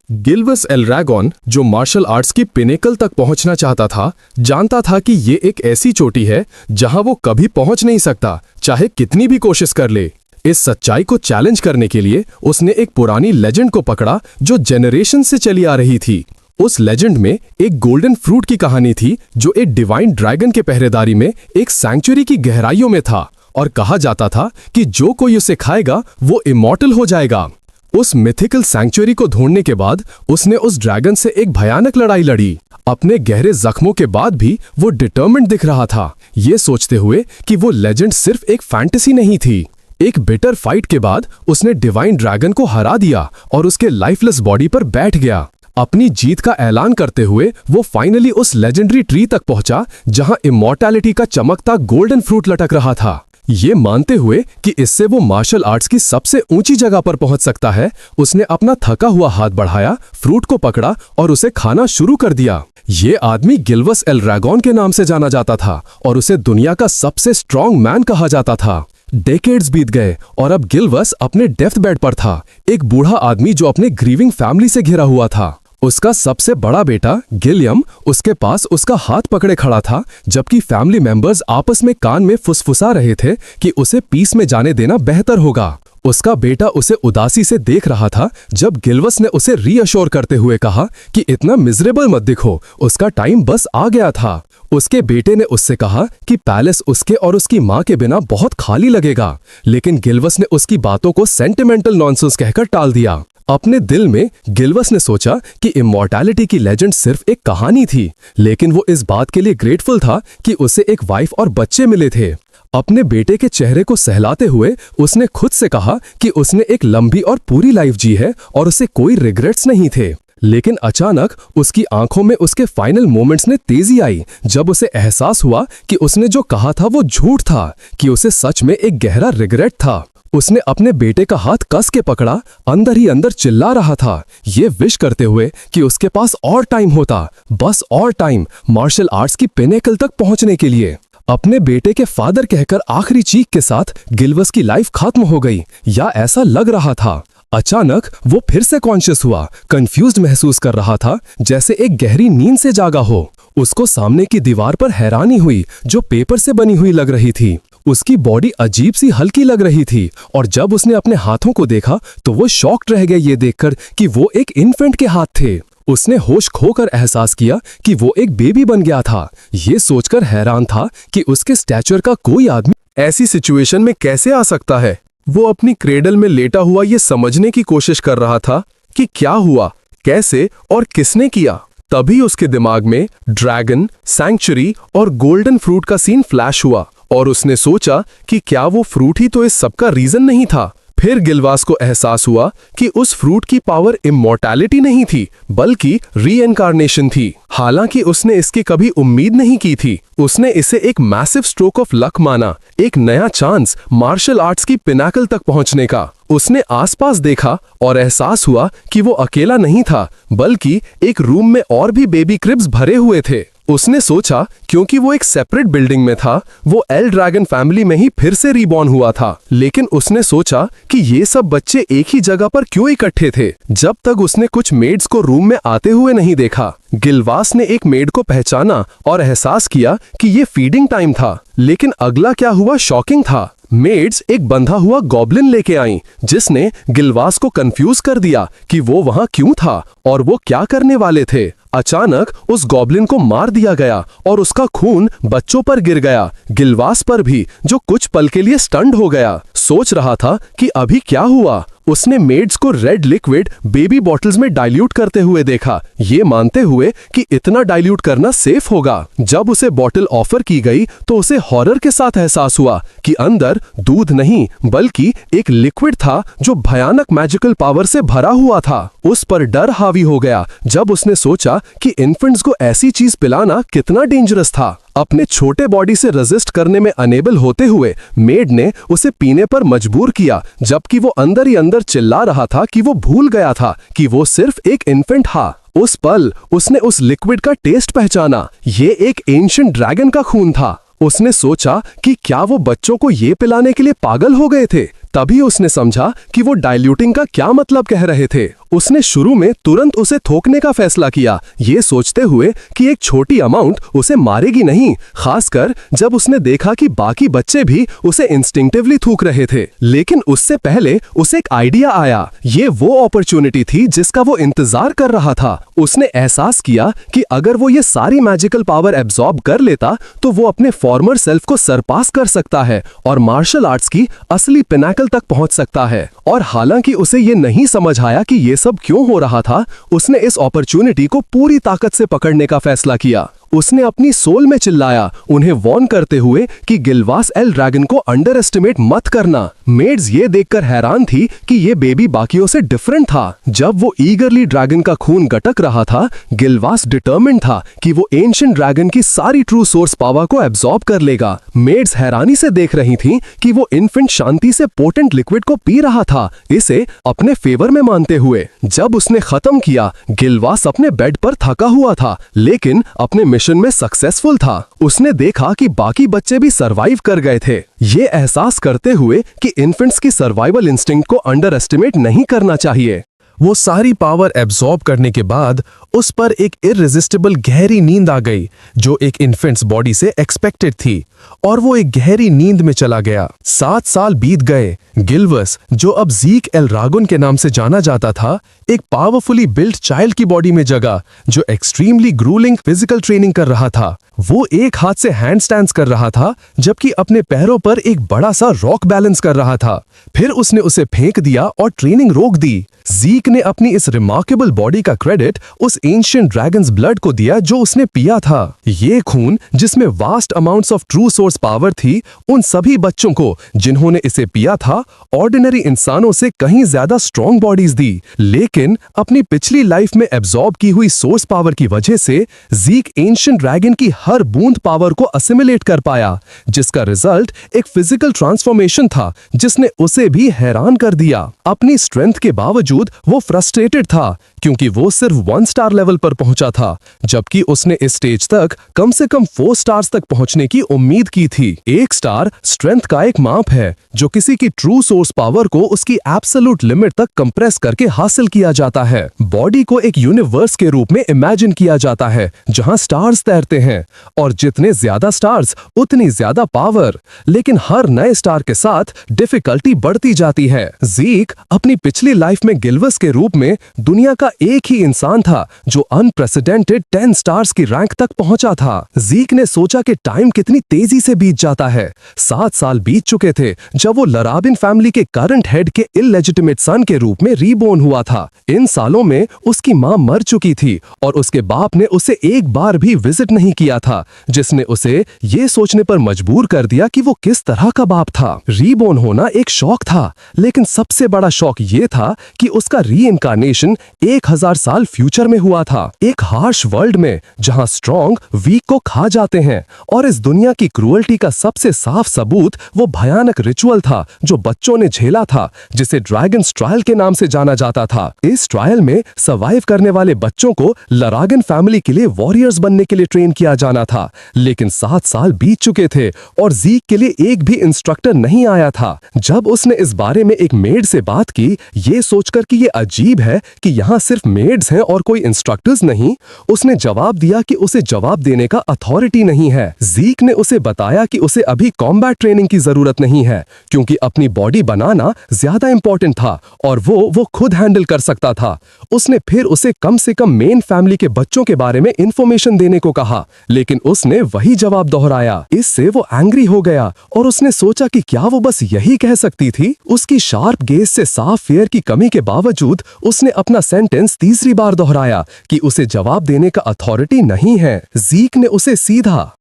गिल्वस एल्ड्रैगॉन, जो martial arts की pinnacle तक पहुंचना चाहता था, जानता था कि ये एक ऐसी चोटी है जहां वो कभी पहुंच नहीं सकता, चाहे कितनी भी कोशिश कर ले। इस सच्चाई को चैलेंज करने के लिए उसने एक पुरानी लेजेंड को पकड़ा जो जेनरेशन से चली आ रही थी। उस लेजेंड में एक गोल्डन फ्रूट की कहानी थी जो एक डिवाइन ड्रैगन के पहरेदारी में एक सैंक्चुरी की गहराइयों में था, और कहा जाता था कि जो कोई उसे खाएगा वो इमॉर्टल हो जाएगा। उस मिथिकल सैंक्चुरी को ढूंढने के बाद उसने उस ड्रैगन से एक भयानक लड़ाई लड़ी। अपने गहरे जख्मों के बाद भी वो डिटर्मिन्ड दिख रहा था, ये सोचते हुए कि वो लेजेंड सिर्फ एक फैंटेसी नहीं थी। एक बिटर फाइट के बाद उसने डिवाइन ड्रैगन को हरा दिया और उसके लाइफलेस बॉडी पर बैठ गया। अपनी जीत का ऐलान करते हुए वो फाइनली उस लेजेंडरी ट्री तक पहुंचा जहां इमॉर्टैलिटी का चमकता गोल्डन फ्रूट लटक रहा था। ये मानते हुए कि इससे वो मार्शल आर्ट्स की सबसे ऊंची जगह पर पहुंच सकता है, उसने अपना थका हुआ हाथ बढ़ाया, फ्रूट को पकड़ा और उसे खाना शुरू कर दिया। ये आदमी गिल्वस एल्ड्रैगॉन के नाम से जाना जाता था और उसे दुनिया का सबसे स्ट्रॉन्ग मैन कहा जाता था। डेकेड्स बीत गए और अब गिल्वस अपने डेथ बेड पर था, एक बूढ़ा आदमी जो अपने ग्रीविंग फैमिली से घिरा हुआ था। उसका सबसे बड़ा बेटा गिलियम उसके पास उसका हाथ पकड़े खड़ा था, जबकि फैमिली मेंबर्स आपस में कान में फुसफुसा रहे थे कि उसे पीस में जाने देना बेहतर होगा। उसका बेटा उसे उदासी से देख रहा था जब गिल्वस ने उसे रीअश्योर करते हुए कहा कि इतना मिजरेबल मत दिखो, उसका टाइम बस आ गया था। उसके बेटे ने उससे कहा कि पैलेस उसके और उसकी माँ के बिना बहुत खाली लगेगा, लेकिन गिल्वस ने उसकी बातों को सेंटिमेंटल नॉनसेंस कहकर टाल दिया। अपने दिल में गिल्वस ने सोचा कि इमॉर्टैलिटी की लेजेंड सिर्फ एक कहानी थी, लेकिन वो इस बात के लिए ग्रेटफुल था कि उसे एक वाइफ और बच्चे मिले थे। अपने बेटे के चेहरे को सहलाते हुए उसने खुद से कहा कि उसने एक लंबी और पूरी लाइफ जी है और उसे कोई रिग्रेट्स नहीं थे। लेकिन अचानक उसकी आंखों में उसके फाइनल मोमेंट्स ने तेजी आई जब उसे एहसास हुआ कि उसने जो कहा था वो झूठ था, कि उसे सच में एक गहरा रिग्रेट था। उसने अपने बेटे का हाथ कस के पकड़ा, अंदर ही अंदर चिल्ला रहा था, ये विश करते हुए कि उसके पास और टाइम होता, बस और टाइम मार्शल आर्ट्स की पिनेकल तक पहुंचने के लिए। अपने बेटे के फादर कहकर आखिरी चीख के साथ गिल्वस की लाइफ खत्म हो गई, या ऐसा लग रहा था। अचानक वो फिर से कॉन्शियस हुआ, कंफ्यूज्ड महसूस कर रहा था, जैसे एक गहरी नींद से जागा हो। उसको सामने की दीवार पर हैरानी हुई जो पेपर से बनी हुई लग रही थी। उसकी बॉडी अजीब सी हल्की लग रही थी, और जब उसने अपने हाथों को देखा तो वो शॉक्ड रह गया ये देखकर कि वो एक इन्फेंट के हाथ थे। उसने होश खोकर एहसास किया कि वो एक बेबी बन गया था। ये सोचकर हैरान था कि उसके स्टैचर का कोई आदमी ऐसी सिचुएशन में कैसे आ सकता है। वो अपनी क्रेडल में लेटा हुआ ये समझने की कोशिश कर रहा था कि क्या हुआ, कैसे और किसने किया। तभी उसके दिमाग में ड्रैगन, सैंक्चुरी और गोल्डन फ्रूट का सीन फ्लैश हुआ और उसने सोचा कि क्या वो फ्रूट ही तो इस सब का रीजन नहीं था। फिर गिल्वास को एहसास हुआ कि उस फ्रूट की पावर इमॉर्टैलिटी नहीं थी, बल्कि रीइंकार्नेशन थी। हालांकि उसने इसकी कभी उम्मीद नहीं की थी। उसने इसे एक मैसिव स्ट्रोक ऑफ लक माना, एक नया चांस मार्शल आर्ट्स की पिनाकल तक पहुंचने का। उसने आसपास देखा और एहसास हुआ कि वो अकेला नहीं था, बल्कि एक रूम में और भी बेबी क्रिब्स भरे हुए थे। उसने सोचा क्योंकि वो एक सेपरेट बिल्डिंग में था, वो एल ड्रैगन फैमिली में ही फिर से रीबॉर्न हुआ था। लेकिन उसने सोचा कि ये सब बच्चे एक ही जगह पर क्यों इकट्ठे थे, जब तक उसने कुछ मेड्स को रूम में आते हुए नहीं देखा। गिल्वास ने एक मेड को पहचाना और एहसास किया कि ये फीडिंग टाइम था। लेकिन अगला क्या हुआ शॉकिंग था। मेड्स एक बंधा हुआ गॉब्लिन लेके आईं, जिसने गिल्वास को कंफ्यूज कर दिया कि वो वहां क्यों था और वो क्या करने वाले थे। अचानक उस गॉब्लिन को मार दिया गया और उसका खून बच्चों पर गिर गया, गिल्वास पर भी, जो कुछ पल के लिए स्टन्ड हो गया। सोच रहा था कि अभी क्या हुआ। उसने मेड्स को रेड लिक्विड बेबी बॉटल्स में डाइल्यूट करते हुए देखा, ये मानते हुए कि इतना डाइल्यूट करना सेफ होगा। जब उसे बॉटल ऑफर की गई तो उसे हॉरर के साथ एहसास हुआ कि अंदर दूध नहीं बल्कि एक लिक्विड था जो भयानक मैजिकल पावर से भरा हुआ था। उस पर डर हावी हो गया जब उसने सोचा कि इन्फेंट्स को ऐसी चीज पिलाना कितना डेंजरस था। अपने छोटे बॉडी से रेजिस्ट करने में अनेबल होते हुए मेड ने उसे पीने पर मजबूर किया, जबकि वो अंदर ही अंदर चिल्ला रहा था कि वो भूल गया था कि वो सिर्फ एक इन्फेंट था। उस पल उसने उस लिक्विड का टेस्ट पहचाना, ये एक एंशिएंट ड्रैगन का खून था। उसने सोचा कि क्या वो बच्चों को ये पिलाने के लिए पागल हो गए थे। तभी उसने समझा कि वो डाइल्यूटिंग का क्या मतलब कह रहे थे। उसने शुरू में तुरंत उसे थोकने का फैसला किया, ये सोचते हुए कि एक छोटी अमाउंट उसे मारेगी नहीं, खासकर जब उसने देखा कि बाकी बच्चे भी उसे इंस्टिंक्टिवली थूक रहे थे। लेकिन उससे पहले उसे एक आइडिया आया। ये वो अपॉर्चुनिटी थी जिसका वो इंतजार कर रहा था। उसने एहसास किया कि अगर वो ये सारी मैजिकल पावर एब्जॉर्ब कर लेता तो वो अपने फॉर्मर सेल्फ को सरपास कर सकता है और मार्शल आर्ट्स की असली पिनाकल तक पहुंच सकता है। और हालांकि उसे ये नहीं समझ आया कि ये सब क्यों हो रहा था, उसने इस अपॉर्चुनिटी को पूरी ताकत से पकड़ने का फैसला किया। उसने अपनी सोल में चिल्लाया, उन्हें वॉर्न करते हुए कि गिल्वास एल ड्रैगन को अंडर एस्टिमेट मत करना। मेड्स ये देखकर हैरान थी कि ये बेबी बाकियों से डिफरेंट था। जब वो ईगरली ड्रैगन का खून गटक रहा था, गिल्वास डिटर्मिन्ड था कि वो एंशिएंट ड्रैगन की सारी ट्रू सोर्स पावर को एब्जॉर्ब कर लेगा। मेड्स हैरानी से देख रही थी कि वो इन्फेंट शांति से पोटेंट लिक्विड को पी रहा था, इसे अपने फेवर में मानते हुए। जब उसने खत्म किया, गिल्वास अपने बेड पर थका हुआ था, लेकिन अपने मिशन में सक्सेसफुल था। उसने देखा कि बाकी बच्चे भी सरवाइव कर गए थे, ये एहसास करते हुए कि इन्फेंट्स की सर्वाइवल इंस्टिंक्ट को अंडर एस्टिमेट नहीं करना चाहिए। वो सारी पावर एब्जॉर्ब करने के बाद उस पर एक इररेजिस्टिबल गहरी नींद आ गई, जो एक इन्फेंट्स बॉडी से एक्सपेक्टेड थी, और वो एक गहरी नींद में चला गया। 7 साल बीत गए। गिल्वस, जो अब ज़ीक एल ड्रैगन के नाम से जाना जाता था, एक पावरफुली बिल्ट चाइल्ड की बॉडी में जगा, जो एक्सट्रीमली ग्रूलिंग फिजिकल ट्रेनिंग कर रहा था। वो एक हाथ से हैंडस्टैंड्स कर रहा था, जबकि अपने पैरों पर एक बड़ा सा रॉक बैलेंस कर रहा था। फिर उसने उसे फेंक दिया और ट्रेनिंग रोक दी। ज़ीक ने अपनी इस रिमार्केबल बॉडी का क्रेडिट उस एंशिएंट ड्रैगन्स ब्लड को दिया जो उसने पिया था। ये खून, जिसमें vast amounts of true source power थी, उन सभी बच्चों को जिन्होंने इसे पिया था, ऑर्डिनरी इंसानों से कहीं ज्यादा स्ट्रॉन्ग बॉडीज दी। लेकिन अपनी पिछली लाइफ में एब्जॉर्ब की हुई सोर्स पावर की वजह से ज़ीक एंशिएंट ड्रैगन की हर बूंद पावर को असिमिलेट कर पाया, जिसका रिजल्ट एक फिजिकल ट्रांसफॉर्मेशन था जिसने उसे भी हैरान कर दिया। अपनी स्ट्रेंथ के बावजूद वो फ्रस्ट्रेटेड था, क्योंकि वो सिर्फ 1 स्टार लेवल पर पहुंचा था, जबकि उसने इस स्टेज तक कम से कम 4 स्टार्स तक पहुंचने की उम्मीद की थी। 1 स्टार स्ट्रेंथ का एक माप है, जो किसी की ट्रू सोर्स पावर को उसकी एब्सोल्यूट लिमिट तक कंप्रेस करके हासिल किया जाता है। बॉडी को एक यूनिवर्स के रूप में इमेजिन किया जाता है, जहां स्टार्स तैरते हैं, और जितने ज्यादा स्टार्स उतनी ज्यादा पावर। लेकिन हर नए स्टार के साथ डिफिकल्टी बढ़ती जाती है। ज़ीक अपनी पिछली लाइफ में गिल्वस के रूप में दुनिया का एक ही इंसान था जो अनप्रेसिडेंटेड 10 स्टार्स की रैंक तक पहुंचा था। ज़ीक ने सोचा कि टाइम कितनी तेजी से बीत जाता है। 7 साल बीत चुके थे जब वो लराबिन फैमिली के करंट हेड के इलेजिटिमेट सन के रूप में रीबोर्न हुआ था। इन सालों में उसकी मां मर चुकी थी और उसके बाप ने उसे एक बार भी विजिट नहीं किया था, जिसने उसे ये सोचने पर मजबूर कर दिया कि वो किस तरह का बाप था। रीबोर्न होना एक शौक था, लेकिन सबसे बड़ा शौक ये था कि उसका रीइंकार्नेशन 1000 साल फ्यूचर में हुआ था, एक हार्श वर्ल्ड में जहां स्ट्रॉन्ग वीक को खा जाते हैं। और इस दुनिया की क्रूअल्टी का सबसे साफ सबूत वो भयानक रिचुअल था जो बच्चों ने झेला था, जिसे ड्रैगन्स ट्रायल के नाम से जाना जाता था। इस ट्रायल में सर्वाइव करने वाले बच्चों को लरागन फैमिली के लिए वॉरियर्स बनने के लिए ट्रेन किया जाना था। लेकिन 7 साल बीत चुके थे और ज़ीक के लिए एक भी इंस्ट्रक्टर नहीं आया था। जब उसने इस बारे में एक मेड से बात की, ये सोचकर कि ये अजीब है कि यहाँ सिर्फ मेड्स हैं और कोई इंस्ट्रक्टर्स नहीं, उसने जवाब दिया कि उसे जवाब देने का अथॉरिटी नहीं है। ज़ीक ने उसे बताया कि उसे अभी कॉम्बैट ट्रेनिंग की जरूरत नहीं है, क्योंकि अपनी बॉडी बनाना ज्यादा इंपॉर्टेंट था और वो खुद हैंडल कर सकता था। उसने फिर उसे कम से कम मेन फैमिली के बच्चों के बारे में इंफॉर्मेशन देने को कहा, लेकिन उसने वही जवाब दोहराया। इससे वो एंग्री हो गया और उसने सोचा कि क्या वो बस यही कह सकती थी। उसकी शार्प गेज से साफ फेयर की कमी के बावजूद उसने अपना सेंटेंस तीसरी बार दोहराया कि उसे जवाब देने का अथॉरिटी नहीं है। ज़ीक ने उसे सीधा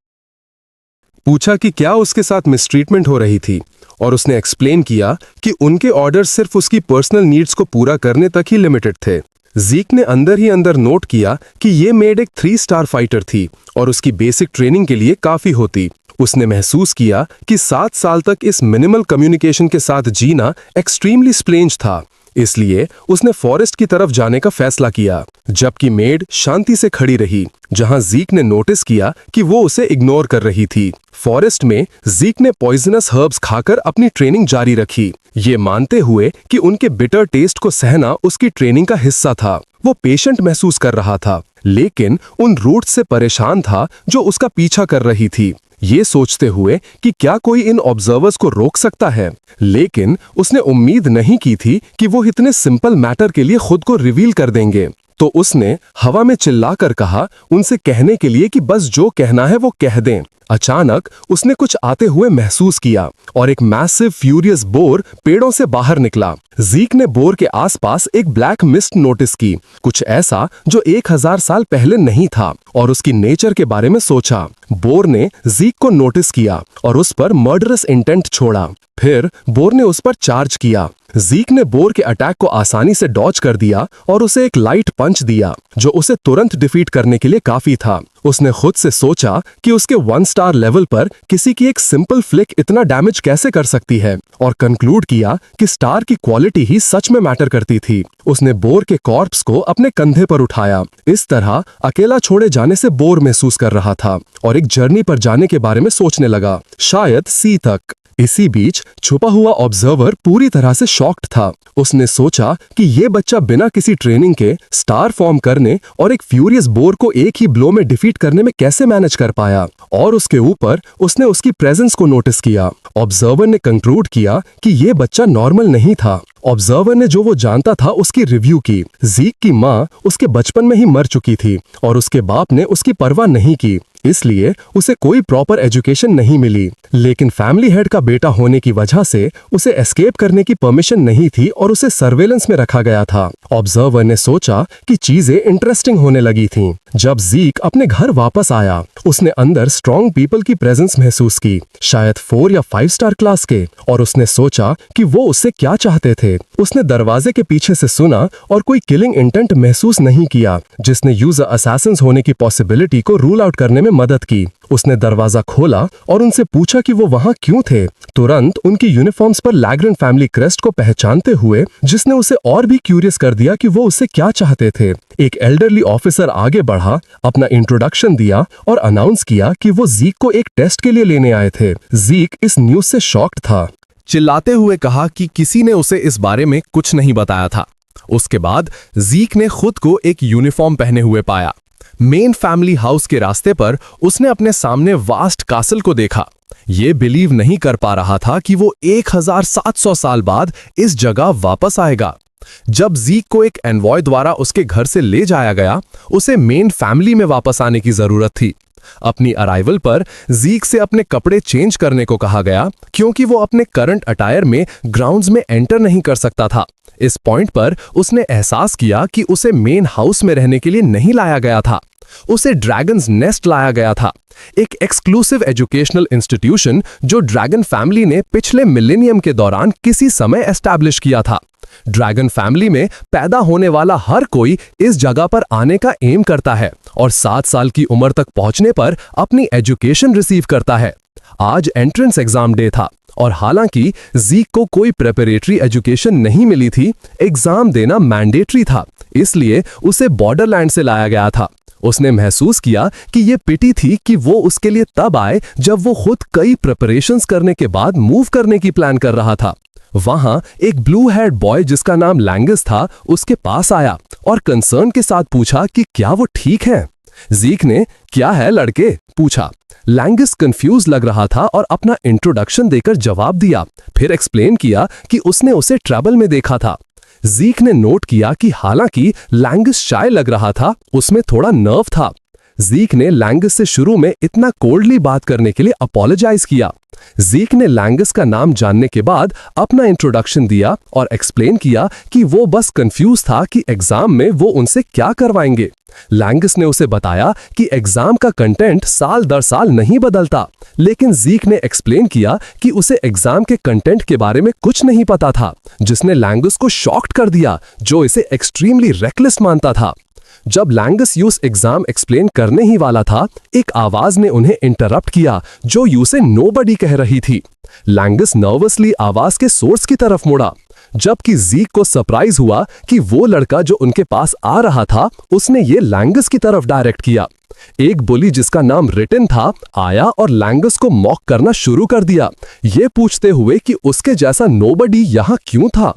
पूछा कि क्या उसके साथ मिसट्रीटमेंट हो रही थी, और उसने एक्सप्लेन किया कि उनके ऑर्डर सिर्फ उसकी पर्सनल नीड्स को पूरा करने तक ही लिमिटेड थे। ज़ीक ने अंदर ही अंदर नोट किया कि ये मेड एक 3 स्टार फाइटर थी और उसकी बेसिक ट्रेनिंग के लिए काफी होती। उसने महसूस किया कि 7 साल तक इस मिनिमल कम्युनिकेशन के साथ जीना एक्सट्रीमली स्ट्रेंज था, इसलिए उसने फॉरेस्ट की तरफ जाने का फैसला किया, जबकि मेड शांति से खड़ी रही, जहां ज़ीक ने नोटिस किया कि वो उसे इग्नोर कर रही थी। फॉरेस्ट में ज़ीक ने पॉइजनस हर्ब्स खाकर अपनी ट्रेनिंग जारी रखी, ये मानते हुए कि उनके बिटर टेस्ट को सहना उसकी ट्रेनिंग का हिस्सा था। वो पेशेंट महसूस कर रहा था, लेकिन उन रूट्स से परेशान था जो उसका पीछा कर रही थी, ये सोचते हुए कि क्या कोई इन ऑब्जर्वर्स को रोक सकता है। लेकिन उसने उम्मीद नहीं की थी कि वो इतने सिंपल मैटर के लिए खुद को रिवील कर देंगे। तो उसने हवा में चिल्लाकर कहा, उनसे कहने के लिए कि बस जो कहना है वो कह दें। अचानक उसने कुछ आते हुए महसूस किया और एक मैसिव फ्यूरियस बोर पेड़ों से बाहर निकला। ज़ीक ने बोर के आसपास एक ब्लैक मिस्ट नोटिस की, कुछ ऐसा जो 1000 साल पहले नहीं था, और उसकी नेचर के बारे में सोचा। बोर ने ज़ीक को नोटिस किया और उस पर मर्डरस इंटेंट छोड़ा। फिर बोर ने उस पर चार्ज किया। ज़ीक ने बोर के अटैक को आसानी से डॉज कर दिया और उसे एक लाइट पंच दिया, जो उसे तुरंत डिफीट करने के लिए काफी था। उसने खुद से सोचा कि उसके 1 स्टार लेवल पर किसी की एक सिंपल फ्लिक इतना डैमेज कैसे कर सकती है, और कंक्लूड किया कि स्टार की क्वालिटी ही सच में मैटर करती थी। उसने बोर के कॉर्प्स को अपने कंधे पर उठाया। इस तरह अकेला छोड़े जाने से बोर महसूस कर रहा था और एक जर्नी पर जाने के बारे में सोचने लगा, शायद सी तक। इसी बीच छुपा हुआ ऑब्जर्वर पूरी तरह से शॉक्ड था। उसने सोचा कि ये बच्चा बिना किसी ट्रेनिंग के स्टार फॉर्म करने और एक फ्यूरियस बोर को एक ही ब्लो में डिफीट करने में कैसे मैनेज कर पाया, और उसके ऊपर उसने उसकी प्रेजेंस को नोटिस किया। ऑब्जर्वर ने कंक्लूड किया कि ये बच्चा नॉर्मल नहीं था। ऑब्जर्वर ने जो वो जानता था उसकी रिव्यू की। ज़ीक की माँ उसके बचपन में ही मर चुकी थी और उसके बाप ने उसकी परवाह नहीं की, इसलिए उसे कोई प्रॉपर एजुकेशन नहीं मिली। लेकिन फैमिली हेड का बेटा होने की वजह से उसे एस्केप करने की परमिशन नहीं थी और उसे सर्वेलेंस में रखा गया था। ऑब्जर्वर ने सोचा कि चीजें इंटरेस्टिंग होने लगी थीं। जब ज़ीक अपने घर वापस आया, उसने अंदर स्ट्रॉन्ग पीपल की प्रेजेंस महसूस की, शायद 4 या 5 स्टार क्लास के, और उसने सोचा कि वो उससे क्या चाहते थे। उसने दरवाजे के पीछे से सुना और कोई किलिंग इंटेंट महसूस नहीं किया, जिसने यूजर असैसिन्स होने की पॉसिबिलिटी को रूल आउट करने में मदद की। उसने दरवाजा खोला और उनसे पूछा कि वो वहां क्यों थे। तुरंत उनकी यूनिफॉर्म्स पर लैग्रेंट फैमिली क्रेस्ट को पहचानते हुए, जिसने उसे और भी क्यूरियस कर दिया कि वो उससे क्या चाहते थे। एक एल्डरली ऑफिसर आगे बढ़ा, अपना इंट्रोडक्शन दिया और अनाउंस किया कि वो ज़ीक को एक टेस्ट के लिए लेने आए थे। ज़ीक इस न्यूज से शॉक्ड था, चिल्लाते हुए कहा कि किसी ने उसे इस बारे में कुछ नहीं बताया था। उसके बाद ज़ीक ने खुद को एक यूनिफॉर्म पहने हुए पाया। मेन फैमिली हाउस के रास्ते पर उसने अपने सामने वास्ट कासल को देखा। ये बिलीव नहीं कर पा रहा था कि वो 1700 साल बाद इस जगह वापस आएगा। जब ज़ीक को एक एनवॉय द्वारा उसके घर से ले जाया गया, उसे मेन फैमिली में वापस आने की जरूरत थी। अपनी अराइवल पर ज़ीक से अपने कपड़े चेंज करने को कहा गया, क्योंकि वो अपने करंट अटायर में ग्राउंड्स में एंटर नहीं कर सकता था। इस पॉइंट पर उसने एहसास किया कि उसे मेन हाउस में रहने के लिए नहीं लाया गया था, उसे ड्रैगन्स नेस्ट लाया गया था, एक एक्सक्लूसिव एजुकेशनल इंस्टीट्यूशन जो ड्रैगन फैमिली ने पिछले मिलेनियम के दौरान किसी समय एस्टैब्लिश किया था। ड्रैगन फैमिली में पैदा होने वाला हर कोई इस जगह पर आने का एम करता है और 7 साल की उम्र तक पहुंचने पर अपनी एजुकेशन रिसीव करता है। आज एंट्रेंस एग्जाम डे था और हालांकि ज़ीक को कोई प्रेपरेटरी एजुकेशन नहीं मिली थी, एग्जाम देना मैंडेटरी था, इसलिए उसे बॉर्डरलैंड से लाया गया था। उसने महसूस किया कि ये पिटी थी कि वो उसके लिए तब आए जब वो खुद कई प्रिपरेशंस करने के बाद मूव करने की प्लान कर रहा था। वहां एक ब्लू हेड बॉय जिसका नाम लैंगस था उसके पास आया और कंसर्न के साथ पूछा कि क्या वो ठीक है। ज़ीक ने क्या है लड़के पूछा। लैंगस कंफ्यूज लग रहा था और अपना इंट्रोडक्शन देकर जवाब दिया, फिर एक्सप्लेन किया कि उसने उसे ट्रबल में देखा था। ज़ीक ने नोट किया कि हालांकि लैंगस शाय लग रहा था, उसमें थोड़ा नर्व था। ज़ीक ने लैंगस से शुरू में इतना कोल्डली बात करने के लिए अपोलोजाइज किया। ज़ीक ने लैंगस का नाम जानने के बाद अपना इंट्रोडक्शन दिया और एक्सप्लेन किया कि वो बस कंफ्यूज था कि एग्जाम में वो उनसे क्या करवाएंगे। लैंगस ने उसे बताया कि एग्जाम का कंटेंट साल दर साल नहीं बदलता, लेकिन ज़ीक ने एक्सप्लेन किया कि उसे एग्जाम के कंटेंट के बारे में कुछ नहीं पता था, जिसने लैंगस को शॉक्ड कर दिया, जो इसे एक्सट्रीमली रेकलेस मानता था। जब लैंगस यूस एग्जाम एक्सप्लेन करने ही वाला था, एक आवाज ने उन्हें इंटरप्ट किया जो यू से नोबडी कह रही थी। लैंगस नर्वसली आवाज के सोर्स की तरफ मुड़ा। जबकि जीक को सरप्राइज हुआ कि वो लड़का जो उनके पास आ रहा था उसने ये लैंगस की तरफ डायरेक्ट किया। एक बुली जिसका नाम रिटन था आया और लैंगस को मॉक करना शुरू कर दिया, ये पूछते हुए कि उसके जैसा नोबडी यहाँ क्यों था।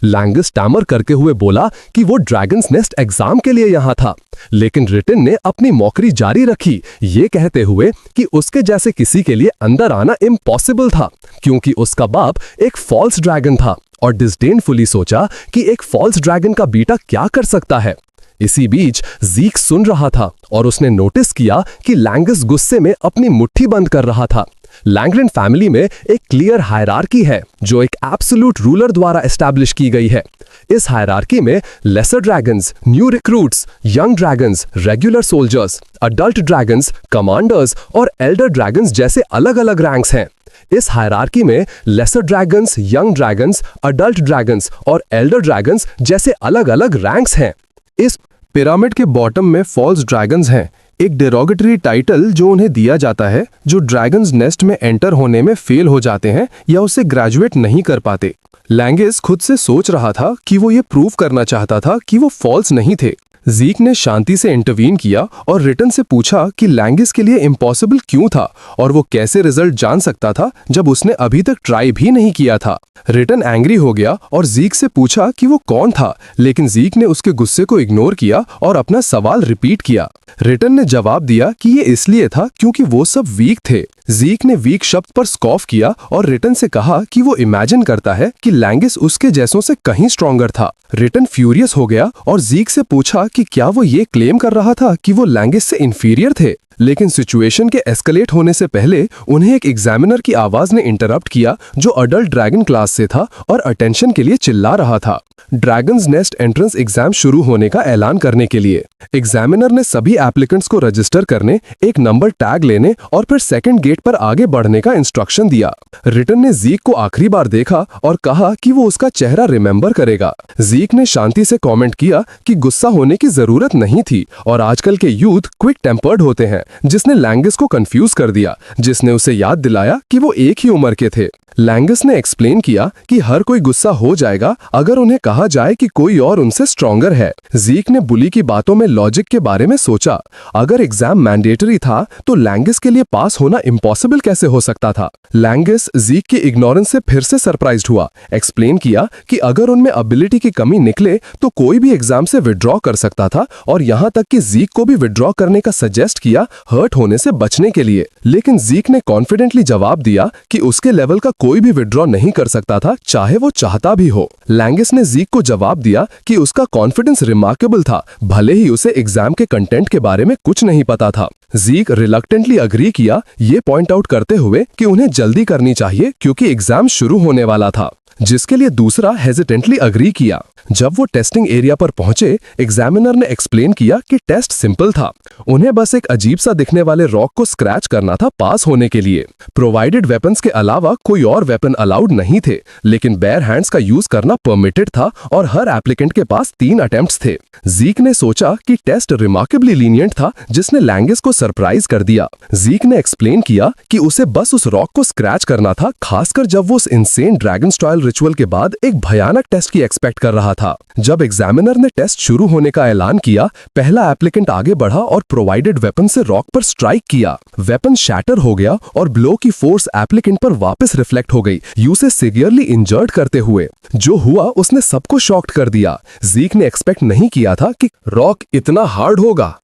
लैंगस टैमर करके हुए बोला कि वो ड्रैगन्स नेस्ट एग्जाम के लिए यहाँ था, लेकिन रिटन ने अपनी मौकरी जारी रखी, ये कहते हुए कि उसके जैसे किसी के लिए अंदर आना इम्पॉसिबल था क्योंकि उसका बाप एक फॉल्स ड्रैगन था, और डिस्डेनफुली सोचा कि एक फॉल्स ड्रैगन का बेटा क्या कर सकता है। इसी बीच जीक सुन रहा था और उसने नोटिस किया कि लैंगस गुस्से में अपनी मुट्ठी बंद कर रहा था। लैंग्रेन फैमिली में एक क्लियर हायरार्की है जो एक एब्सोल्यूट रूलर द्वारा एस्टैब्लिश की गई है। इस हायरार्की में lesser dragons, new recruits, young dragons, regular soldiers, adult dragons, commanders और एल्डर ड्रैगन्स जैसे अलग अलग रैंक्स हैं। इस हायरार्की में lesser dragons, young dragons, adult dragons और एल्डर ड्रैगन्स जैसे अलग अलग रैंक्स हैं। इस पिरामिड के बॉटम में फॉल्स ड्रैगन्स हैं, एक डेरोगेटरी टाइटल जो उन्हें दिया जाता है जो ड्रैगन्स नेस्ट में एंटर होने में फेल हो जाते हैं या उसे ग्रेजुएट नहीं कर पाते। लैंगस खुद से सोच रहा था कि वो ये प्रूव करना चाहता था कि वो फॉल्स नहीं थे। जीक ने शांति से इंटरवीन किया और रिटन से पूछा कि लैंगस के लिए इम्पॉसिबल क्यों था और वो कैसे रिजल्ट जान सकता था जब उसने अभी तक ट्राई भी नहीं किया था। रिटन एंग्री हो गया और जीक से पूछा कि वो कौन था, लेकिन जीक ने उसके गुस्से को इग्नोर किया और अपना सवाल रिपीट किया। रिटन ने जवाब दिया कि ये इसलिए था क्योंकि वो सब वीक थे। जीक ने वीक शब्द पर स्कॉफ किया और रिटन से कहा कि वो इमेजिन करता है कि लैंगस उसके जैसों से कहीं स्ट्रॉन्गर था। रिटन फ्यूरियस हो गया और जीक से पूछा कि क्या वो ये क्लेम कर रहा था कि वो लैंगस से इन्फीरियर थे, लेकिन सिचुएशन के एस्केलेट होने से पहले उन्हें एक एग्जामिनर की आवाज ने इंटरप्ट किया जो अडल्ट ड्रैगन क्लास से था और अटेंशन के लिए चिल्ला रहा था। ड्रैगन्स नेस्ट एंट्रेंस एग्जाम शुरू होने का ऐलान करने के लिए एग्जामिनर ने सभी एप्लीकेंट्स को रजिस्टर करने, एक नंबर टैग लेने और फिर सेकंड गेट पर आगे बढ़ने का इंस्ट्रक्शन दिया। रिटन ने जीक को आखिरी बार देखा और कहा कि वो उसका चेहरा रिमेंबर करेगा। जीक ने शांति से कमेंट किया कि गुस्सा होने की जरूरत नहीं थी और आजकल के यूथ क्विक टेम्पर्ड होते हैं, जिसने लैंगस को कंफ्यूज कर दिया, जिसने उसे याद दिलाया कि वो एक ही उम्र के थे। लैंगस ने एक्सप्लेन किया कि हर कोई गुस्सा हो जाएगा अगर उन्हें कहा जाए कि कोई और उनसे स्ट्रॉन्गर है। जीक ने बुली की बातों में लॉजिक के बारे में सोचा। अगर एग्जाम मैंडेटरी था तो लैंगस के लिए पास होना इम्पॉसिबल कैसे हो सकता था। लैंगस जीक की इग्नोरेंस से फिर से सरप्राइज्ड हुआ। एक्सप्लेन किया कि अगर उनमें एबिलिटी की कमी निकले तो कोई भी एग्जाम से विड्रॉ कर सकता था और यहाँ तक कि जीक को भी विड्रॉ करने का सजेस्ट किया हर्ट होने से बचने के लिए। लेकिन जीक ने कॉन्फिडेंटली जवाब दिया कि उसके लेवल का कोई भी विड्रॉ नहीं कर सकता था, चाहे वो चाहता भी हो। लैंगस ने जीक को जवाब दिया कि उसका कॉन्फिडेंस रिमार्केबल था, भले ही उसे एग्जाम के कंटेंट के बारे में कुछ नहीं पता था। जीक रिलक्टेंटली अग्री किया, ये पॉइंट आउट करते हुए कि उन्हें जल्दी करनी चाहिए क्योंकि एग्जाम शुरू होने वाला था, जिसके लिए दूसरा हेजिटेंटली अग्री किया। जब वो टेस्टिंग एरिया पर पहुंचे, एग्जामिनर ने एक्सप्लेन किया कि टेस्ट सिंपल था, उन्हें बस एक अजीब सा दिखने वाले रॉक को स्क्रैच करना था पास होने के लिए। प्रोवाइडेड वेपन्स के अलावा कोई और वेपन अलाउड नहीं थे, लेकिन बेयर हैंड्स का यूज करना परमिटेड था और हर एप्लीकेंट के पास 3 अटेम्प्ट्स थे। जीक ने सोचा कि टेस्ट रिमार्केबली लीनियंट था, जिसने लैंगस को सरप्राइज कर दिया। जीक ने एक्सप्लेन किया कि उसे बस उस रॉक को स्क्रैच करना था, खासकर जब वो उस इंसेन ड्रैगन स्टाइल रिचुअल के बाद एक भयानक टेस्ट की एक्सपेक्ट कर रहा था। जब एग्जामिनर ने टेस्ट शुरू होने का ऐलान किया, पहला एप्लीकेंट आगे बढ़ा और प्रोवाइडेड वेपन से रॉक पर स्ट्राइक किया। वेपन शैटर हो गया और ब्लो की फोर्स एप्लीकेंट पर वापस रिफ्लेक्ट हो गई, उसे सिवियरली इंजर्ड करते हुए। जो हुआ उसने सबको शॉक्ड कर दिया। जीक ने एक्सपेक्ट नहीं किया था कि रॉक इतना हार्ड होगा।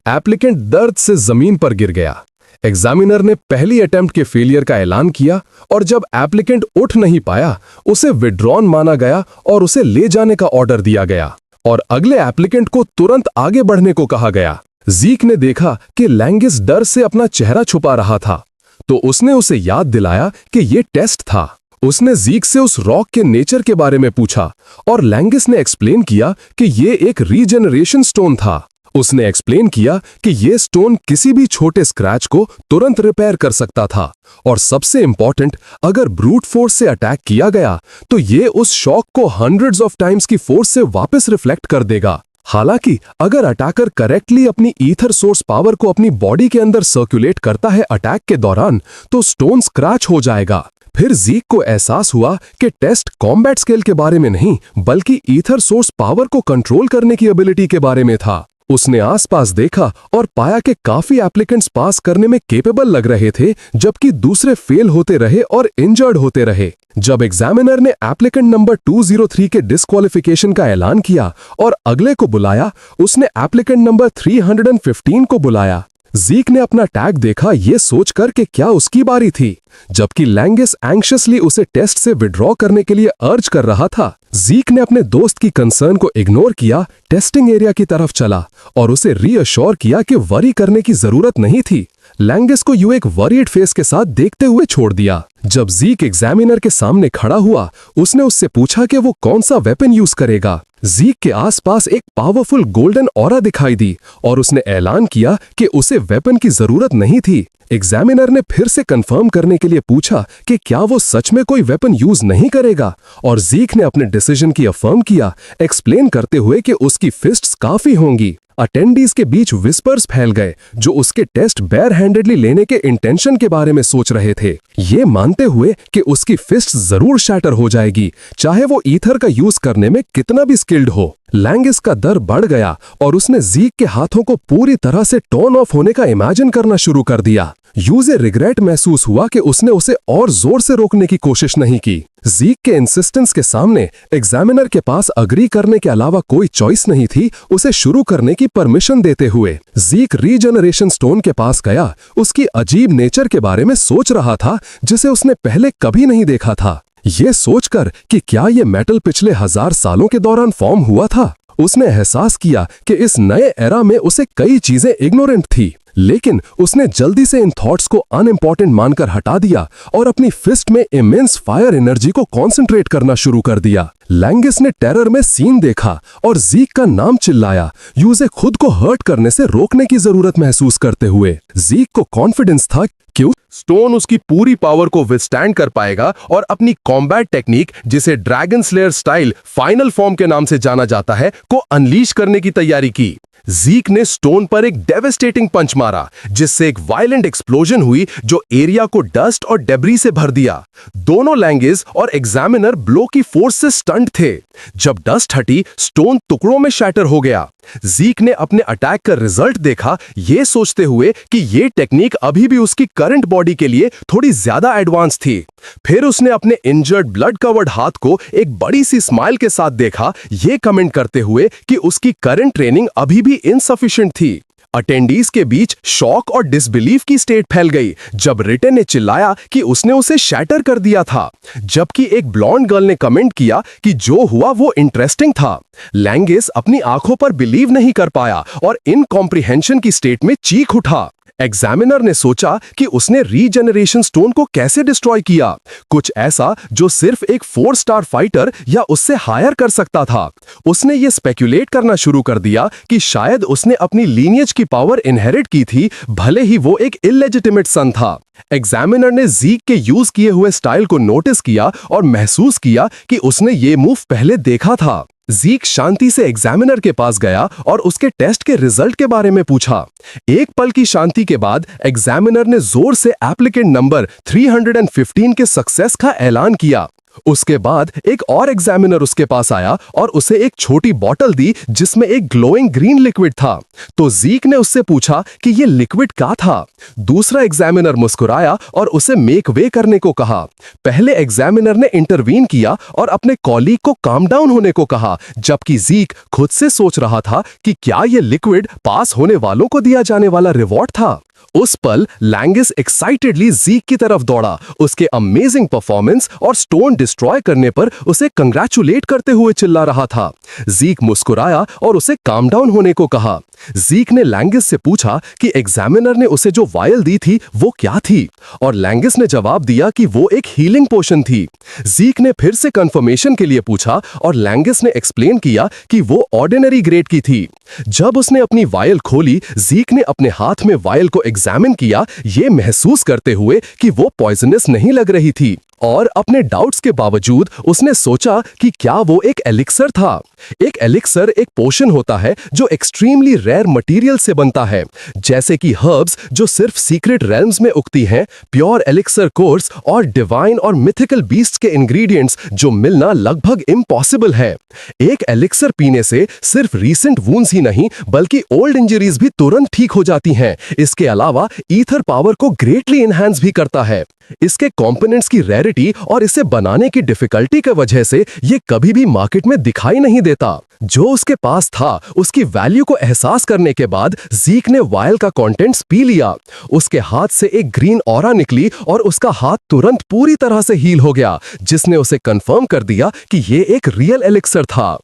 एप्लीकेंट दर्द से जमीन पर गिर गया। एग्जामिनर ने पहली अटेम्प्ट के फेलियर का ऐलान किया और जब एप्लीकेंट उठ नहीं पाया, उसे विड्रॉन माना गया और उसे ले जाने का ऑर्डर दिया गया और अगले एप्लीकेंट को तुरंत आगे बढ़ने को कहा गया। जीक ने देखा कि लैंगस डर से अपना चेहरा छुपा रहा था, तो उसने उसे याद दिलाया कि यह टेस्ट था। उसने जीक से उस रॉक के नेचर के बारे में पूछा और लैंगस ने एक्सप्लेन किया कि यह एक रीजेनरेशन स्टोन था। उसने एक्सप्लेन किया कि यह स्टोन किसी भी छोटे स्क्रैच को तुरंत रिपेयर कर सकता था और सबसे इंपॉर्टेंट, अगर ब्रूट फोर्स से अटैक किया गया तो यह उस शॉक को हंड्रेड्स ऑफ टाइम्स की फोर्स से वापस रिफ्लेक्ट कर देगा। हालांकि अगर अटैकर करेक्टली अपनी ईथर सोर्स पावर को अपनी बॉडी के अंदर सर्कुलेट करता है अटैक के दौरान, तो स्टोन स्क्रैच हो जाएगा। फिर जीक को एहसास हुआ कि टेस्ट कॉम्बैट स्किल के बारे में नहीं बल्कि ईथर सोर्स पावर को कंट्रोल करने की एबिलिटी के बारे में था। उसने आसपास देखा और पाया कि काफी एप्लीकेंट्स पास करने में केपेबल लग रहे थे, जबकि दूसरे फेल होते रहे और इंजर्ड होते रहे। जब एग्जामिनर ने एप्लीकेंट नंबर 203 के डिस्क्वालिफिकेशन का ऐलान किया और अगले को बुलाया, उसने एप्लीकेंट नंबर 315 को बुलाया। जीक ने अपना टैग देखा, ये सोचकर कि क्या उसकी बारी थी, जबकि लैंगिस एंग्शियसली उसे टेस्ट से विड्रॉ करने के लिए अर्ज कर रहा था। जीक ने अपने दोस्त की कंसर्न को इग्नोर किया, टेस्टिंग एरिया की तरफ चला और उसे रीअश्योर किया कि वरी करने की जरूरत नहीं थी। लैंगिस को यूं एक वरीड फेस के साथ देखते हुए छोड़ दिया। जब जीक एग्जामिनर के सामने खड़ा हुआ, उसने उससे पूछा कि वो कौन सा वेपन यूज करेगा। जीक के आसपास एक पावरफुल गोल्डन ऑरा दिखाई दी और उसने ऐलान किया कि उसे वेपन की जरूरत नहीं थी। एग्जामिनर ने फिर से कंफर्म करने के लिए पूछा कि क्या वो सच में कोई वेपन यूज नहीं करेगा, और जीक ने अपने डिसीजन की अफर्म किया, एक्सप्लेन करते हुए कि उसकी फिस्ट्स काफी होंगी। अटेंडीज के बीच विस्पर्स फैल गए जो उसके टेस्ट बेयर हैंडेडली लेने के इंटेंशन के बारे में सोच रहे थे, ये मानते हुए कि उसकी फिस्ट जरूर शैटर हो जाएगी, चाहे वो ईथर का यूज करने में कितना भी स्किल्ड हो। लैंगिस का डर बढ़ गया और उसने जीक के हाथों को पूरी तरह से टर्न ऑफ होने का इमेजिन करना शुरू कर दिया। यूजे रिग्रेट महसूस हुआ कि उसने उसे और जोर से रोकने की कोशिश नहीं की। जीक के इंसिस्टेंस के सामने एग्जामिनर के पास अग्री करने के अलावा कोई चॉइस नहीं थी उसे शुरू करने की परमिशन देते हुए। जीक रीजनरेशन स्टोन के पास गया, उसकी अजीब नेचर के बारे में सोच रहा था जिसे उसने पहले कभी नहीं देखा था। ये सोचकर कि क्या ये मेटल पिछले 1000 सालों के दौरान फॉर्म हुआ था, उसने एहसास किया कि इस नए एरा में उसे कई चीजें इग्नोरेंट थी। लेकिन उसने जल्दी से इन थॉट्स को अनइम्पॉर्टेंट मानकर हटा दिया और अपनी फिस्ट में इमेंस फायर एनर्जी को कॉन्सेंट्रेट करना शुरू कर दिया। लैंगिस ने टेरर में सीन देखा और जीक का नाम चिल्लाया, यूजे खुद को हर्ट करने से रोकने की जरूरत महसूस करते हुए। जीक को कॉन्फिडेंस था कि स्टोन उसकी पूरी पावर को विथस्टैंड कर पाएगा और अपनी कॉम्बैट टेक्निक, जिसे dragon slayer style final form के नाम से जाना जाता है, को अनलीश करने की तैयारी की। जीक ने स्टोन पर एक डेवेस्टेटिंग पंच मारा जिससे एक वायलेंट एक्सप्लोजन हुई जो एरिया को डस्ट और डेब्री से भर दिया। दोनों लैंगिस और एग्जामिनर ब्लो की फोर्स से स्टंट थे। जब डस्ट हटी, स्टोन टुकड़ों में शैटर हो गया। जीक ने अपने अटैक का रिजल्ट देखा, ये सोचते हुए कि ये टेक्निक अभी भी उसकी करंट बॉडी के लिए थोड़ी ज्यादा एडवांस थी। फिर उसने अपने इंजर्ड ब्लड कवर्ड हाथ को एक बड़ी सी स्माइल के साथ देखा, ये कमेंट करते हुए कि उसकी करंट ट्रेनिंग अभी भी इनसफिशिएंट थी। अटेंडीज के बीच शॉक और डिसबिलीफ की स्टेट फैल गई जब रिटन ने चिल्लाया कि उसने उसे शैटर कर दिया था, जबकि एक ब्लॉन्ड गर्ल ने कमेंट किया कि जो हुआ वो इंटरेस्टिंग था। लैंगिस अपनी आंखों पर बिलीव नहीं कर पाया और इनकॉम्प्रिहेंशन की स्टेट में चीख उठा। एग्जामिनर ने सोचा कि उसने रीजनरेशन स्टोन को कैसे डिस्ट्रॉय किया, कुछ ऐसा जो सिर्फ एक 4 स्टार फाइटर या उससे हायर कर सकता था। उसने ये स्पेक्युलेट करना शुरू कर दिया कि शायद उसने अपनी लीनियज की पावर इनहेरिट की थी, भले ही वो एक इलेजिटिमेट सन था। एग्जामिनर ने जीक के यूज किए हुए स्टाइल को नोटिस किया और महसूस किया कि उसने ये मूव पहले देखा था। जीक शांति से एग्जामिनर के पास गया और उसके टेस्ट के रिजल्ट के बारे में पूछा। एक पल की शांति के बाद एग्जामिनर ने जोर से एप्लीकेंट नंबर 315 के सक्सेस का ऐलान किया। उसके बाद एक और एग्जामिनर उसके पास आया और उसे एक छोटी बॉटल दी जिसमें एक ग्लोइंग ग्रीन लिक्विड था। तो जीक ने उससे पूछा कि यह लिक्विड क्या था। दूसरा एग्जामिनर मुस्कुराया और उसे मेक वे करने को कहा। पहले एग्जामिनर ने इंटरवीन किया और अपने कॉलीग को काम डाउन होने को कहा, जबकि जीक खुद से सोच रहा था कि क्या यह लिक्विड पास होने वालों को दिया जाने वाला रिवॉर्ड था। उस पल लैंगिस एक्साइटेडली जीक की तरफ दौड़ा, उसके अमेजिंग परफॉर्मेंस और स्टोन डिस्ट्रॉय करने पर उसे कंग्रेचुलेट करते हुए चिल्ला रहा था। जीक मुस्कुराया और उसे काम डाउन होने को कहा। जीक ने लैंगिस से पूछा कि एग्जामिनर ने उसे जो वायल दी थी वो क्या थी, और लैंगिस ने जवाब दिया कि वो एक हीलिंग पोशन थी। जीक ने फिर से कंफर्मेशन के लिए पूछा और लैंगिस ने एक्सप्लेन किया कि वो ऑर्डिनरी ग्रेड की थी। जब उसने अपनी वायल खोली, जीक ने अपने हाथ में वायल को एग्जामिन किया, ये महसूस करते हुए कि वो पॉइजनस नहीं लग रही थी, और अपने डाउट्स के बावजूद उसने सोचा कि क्या वो एक एलिक्सर था। एक एलिक्सर एक पोशन होता है जो एक्सट्रीमली रेयर मटेरियल से बनता है, जैसे कि हर्ब्स जो सिर्फ सीक्रेट रेल्म्स में उगती हैं, प्योर एलिक्सर कोर्स और डिवाइन और मिथिकल बीस्ट्स के इंग्रेडिएंट्स जो मिलना लगभग इम्पॉसिबल है। एक एलिक्सर पीने से सिर्फ रीसेंट वुंड्स ही नहीं बल्कि ओल्ड इंजरीज भी तुरंत ठीक हो जाती हैं। इसके अलावा ईथर पावर को ग्रेटली एनहांस भी करता है। इसके कंपोनेंट्स की रेयरिटी और इसे बनाने की डिफिकल्टी की वजह से ये कभी भी मार्केट में दिखाई नहीं देता। जो उसके पास था उसकी वैल्यू को एहसास करने के बाद ज़ीक ने वायल का कंटेंट्स पी लिया। उसके हाथ से एक ग्रीन ऑरा निकली और उसका हाथ तुरंत पूरी तरह से हील हो गया, जिसने उसे कंफर्म कर दिया कि ये एक रियल एलिक्सर था।